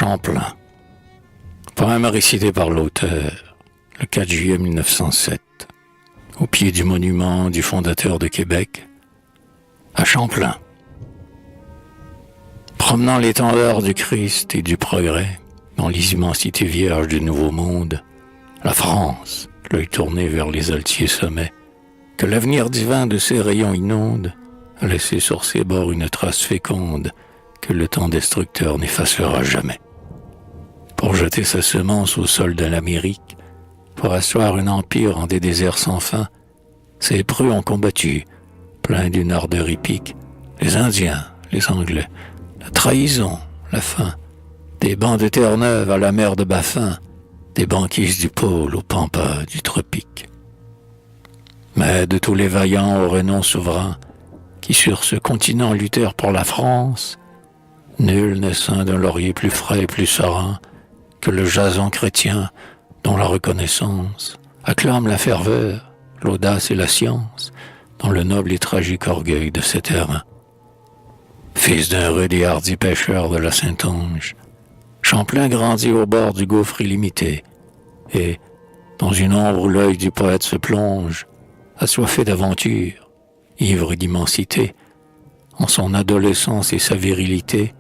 Champlain. Poème récité par l'auteur le 4 juillet 1907, au pied du monument du fondateur de Québec, à Champlain. Promenant l'étendard du Christ et du progrès dans les immensités vierges du Nouveau Monde, la France, l'œil tourné vers les altiers sommets, que l'avenir divin de ses rayons inonde, a laissé sur ses bords une trace féconde que le temps destructeur n'effacera jamais. Pour jeter sa semence au sol de l'Amérique, pour asseoir un empire en des déserts sans fin, ces preux ont combattu, pleins d'une ardeur épique, les Indiens, les Anglais, la trahison, la faim, des bancs de Terre-Neuve à la mer de Baffin, des banquises du pôle aux pampas du tropique. Mais de tous les vaillants au renom souverain, qui sur ce continent luttèrent pour la France, nul n'est ceint d'un laurier plus frais et plus serein que le jason chrétien dont la reconnaissance acclame la ferveur, l'audace et la science dans le noble et tragique orgueil de ses terrains. Fils d'un rude et hardi pêcheur de la Saintonge, Champlain grandit au bord du gouffre illimité et, dans une ombre où l'œil du poète se plonge, assoiffé d'aventure, ivre d'immensité, en son adolescence et sa virilité,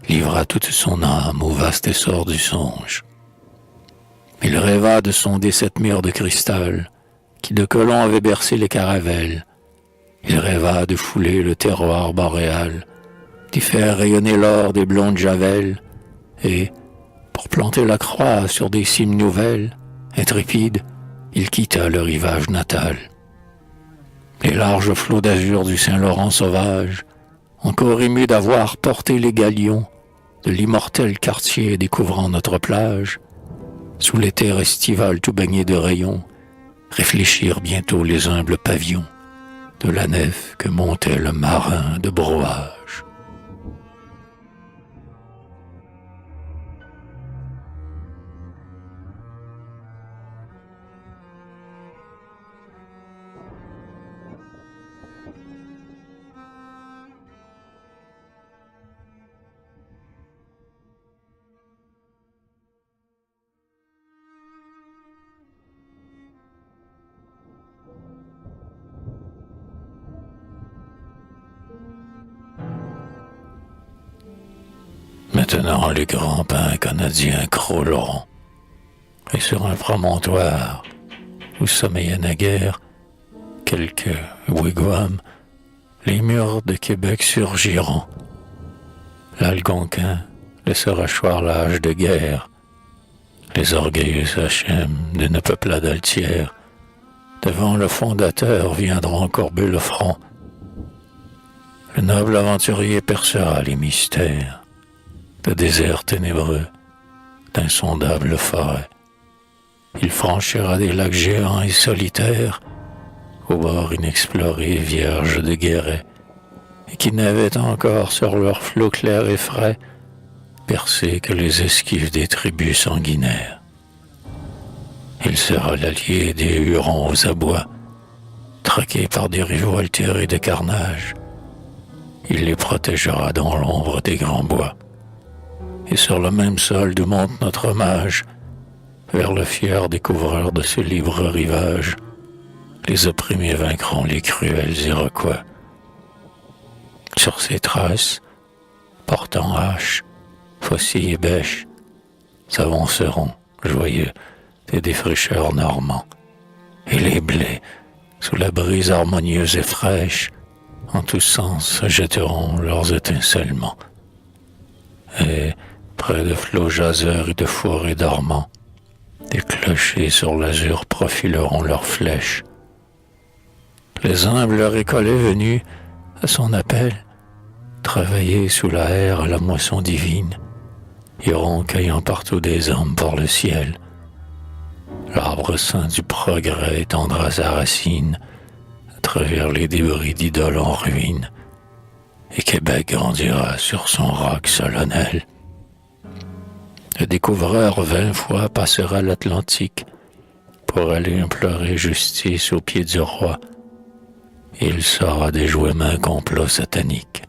livra toute son âme au vaste essor du songe. Il rêva de sonder cette mer de cristal qui de Colomb avait bercé les caravelles. Il rêva de fouler le terroir boréal, d'y faire rayonner l'or des blondes javelles, et, pour planter la croix sur des cimes nouvelles, intrépide, il quitta le rivage natal. Les larges flots d'azur du Saint-Laurent sauvage, encore émus d'avoir porté les galions de l'immortel quartier découvrant notre plage, sous les terres estivales tout baignées de rayons, réfléchirent bientôt les humbles pavillons de la nef que montait le marin de Brouage. Maintenant, les grands pins canadiens crôleront, et sur un promontoire où sommeillaient naguère quelques wigwams, les murs de Québec surgiront. L'Algonquin laissera choir l'âge de guerre, les orgueilleux sachems d'une peuplade altière, devant le fondateur viendront courber le front. Le noble aventurier percera les mystères de déserts ténébreux, d'insondables forêts. Il franchira des lacs géants et solitaires, aux bords inexplorés vierges de guérets, et qui n'avaient encore sur leurs flots clairs et frais percé que les esquives des tribus sanguinaires. Il sera l'allié des Hurons aux abois, traqués par des rivaux altérés de carnage. Il les protégera dans l'ombre des grands bois. Et sur le même sol d'où monte notre hommage, vers le fier découvreur de ce libre rivage, les opprimés vaincront les cruels Iroquois. Sur ces traces, portant hache, faucille et bêche, s'avanceront, joyeux, des défricheurs normands. Et les blés, sous la brise harmonieuse et fraîche, en tous sens jetteront leurs étincellements. Et, près de flots jaseurs et de forêts dormants, des clochers sur l'azur profileront leurs flèches. Les humbles récollets venus, à son appel, travailler sous la haie à la moisson divine, iront cueillant partout des hommes pour le ciel. L'arbre saint du progrès étendra sa racine à travers les débris d'idoles en ruine, et Québec grandira sur son roc solennel. Le découvreur 20 fois passera l'Atlantique pour aller implorer justice aux pieds du roi. Il saura déjouer un complot satanique.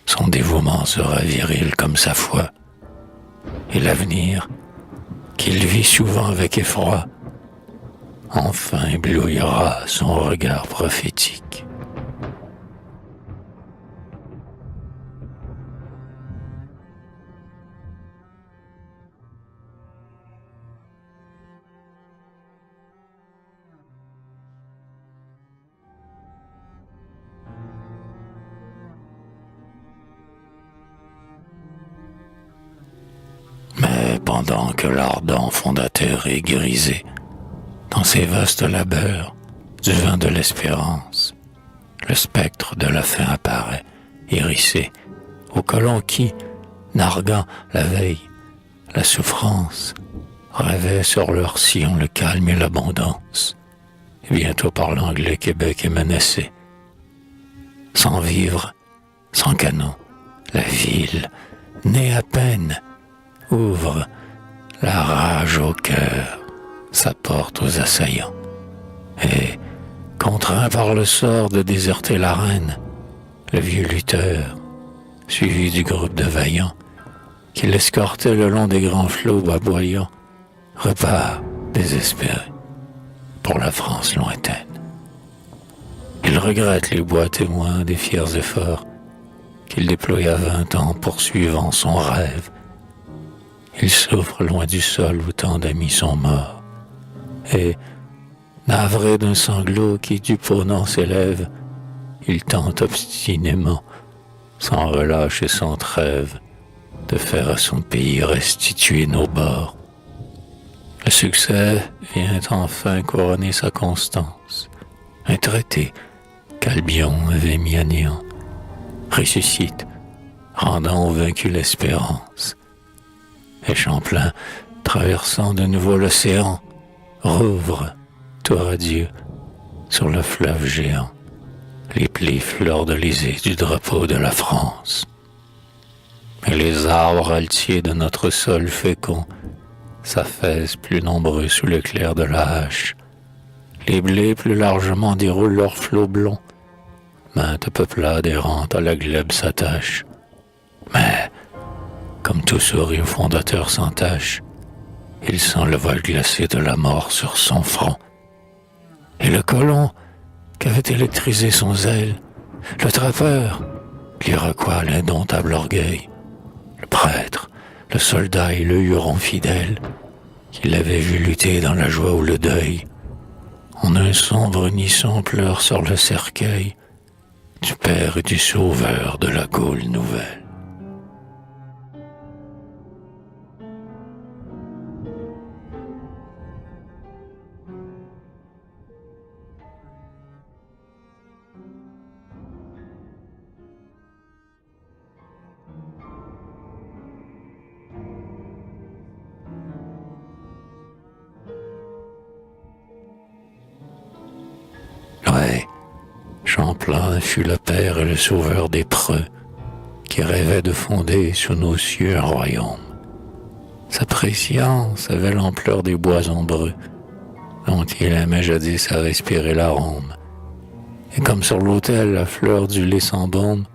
Son dévouement sera viril comme sa foi. et l'avenir, qu'il vit souvent avec effroi, enfin éblouira son regard prophétique. Mais pendant que l'ardent fondateur est grisé dans ses vastes labeurs du vin de l'espérance, le spectre de la fin apparaît, hérissé, aux colons qui, narguant la veille, la souffrance, rêvaient sur leur sillon le calme et l'abondance. Et bientôt par l'anglais Québec est menacé. Sans vivre, sans canon, la ville, née à peine, ouvre la rage au cœur, sa porte aux assaillants. Et, contraint par le sort de déserter la reine, le vieux lutteur, suivi du groupe de vaillants, qui l'escortait le long des grands flots aboyants, repart désespéré pour la France lointaine. Il regrette les bois témoins des fiers efforts qu'il déploya 20 ans poursuivant son rêve. Il souffre loin du sol où tant d'amis sont morts. Et, navré d'un sanglot qui du ponant s'élève, il tente obstinément, sans relâche et sans trêve, de faire à son pays restituer nos bords. Le succès vient enfin couronner sa constance. Un traité qu'Albion avait mis à néant ressuscite, rendant aux vaincus l'espérance. Et Champlain, traversant de nouveau l'océan, rouvre, tout radieux, sur le fleuve géant, les plis fleur-de-lysée du drapeau de la France. Et les arbres altiers de notre sol fécond s'affaissent plus nombreux sous l'éclair de la hache. Les blés plus largement déroulent leurs flots blonds. Maintes peuplades errantes à la glèbe s'attachent. Mais, comme tout sourire fondateur sans tache, il sent le vol glacé de la mort sur son front. Et le colon qu'avait électrisé son zèle, le trappeur, l'Iroquois l'indomptable orgueil, le prêtre, le soldat et le huron fidèle, qui l'avait vu lutter dans la joie ou le deuil, en un sombre unisson pleure sur le cercueil du Père et du Sauveur de la Gaule nouvelle. Ouais, Champlain fut le père et le sauveur des preux, qui rêvait de fonder sous nos cieux un royaume. Sa préscience avait l'ampleur des bois ombreux, dont il aimait jadis à respirer l'arôme. Et comme sur l'autel la fleur du lys sans baume,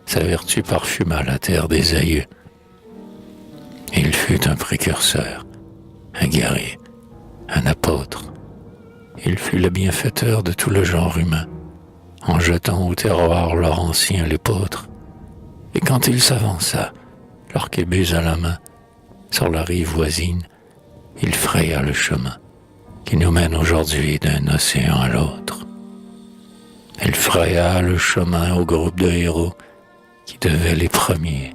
sa vertu parfuma la terre des aïeux. Il fut un précurseur, un guerrier, un apôtre. Il fut le bienfaiteur de tout le genre humain, en jetant au terroir laurentien l'épôtre. Et quand il s'avança, l'arquébuse à la main, sur la rive voisine, il fraya le chemin qui nous mène aujourd'hui d'un océan à l'autre. Il fraya le chemin au groupe de héros qui devaient les premiers,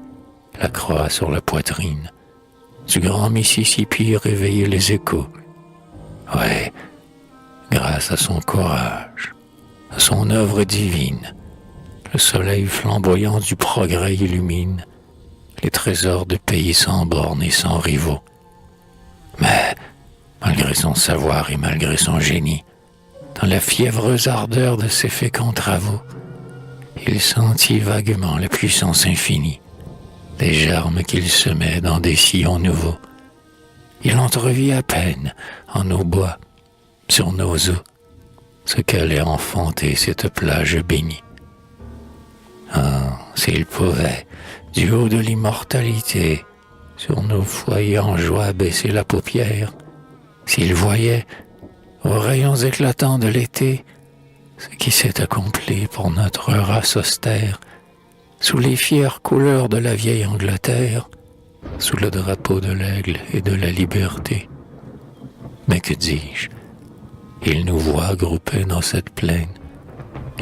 la croix sur la poitrine, du grand Mississippi réveiller les échos. Ouais, grâce à son courage, à son œuvre divine, le soleil flamboyant du progrès illumine les trésors de pays sans bornes et sans rivaux. Mais, malgré son savoir et malgré son génie, dans la fiévreuse ardeur de ses féconds travaux, il sentit vaguement la puissance infinie des germes qu'il semait dans des sillons nouveaux. Il entrevit à peine, en nos bois, sur nos eaux, ce qu'allait enfanter cette plage bénie. Ah, s'il pouvait, du haut de l'immortalité, sur nos foyers en joie baisser la paupière, s'il voyait, aux rayons éclatants de l'été, ce qui s'est accompli pour notre race austère, sous les fières couleurs de la vieille Angleterre, sous le drapeau de l'aigle et de la liberté. Mais que dis-je? Il nous voit groupés dans cette plaine.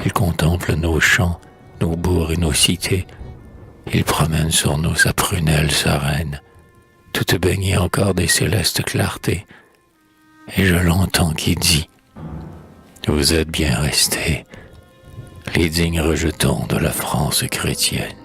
Il contemple nos champs, nos bourgs et nos cités. Il promène sur nous sa prunelle sereine, toute baignée encore des célestes clartés. Et je l'entends qui dit: vous êtes bien restés, les dignes rejetons de la France chrétienne.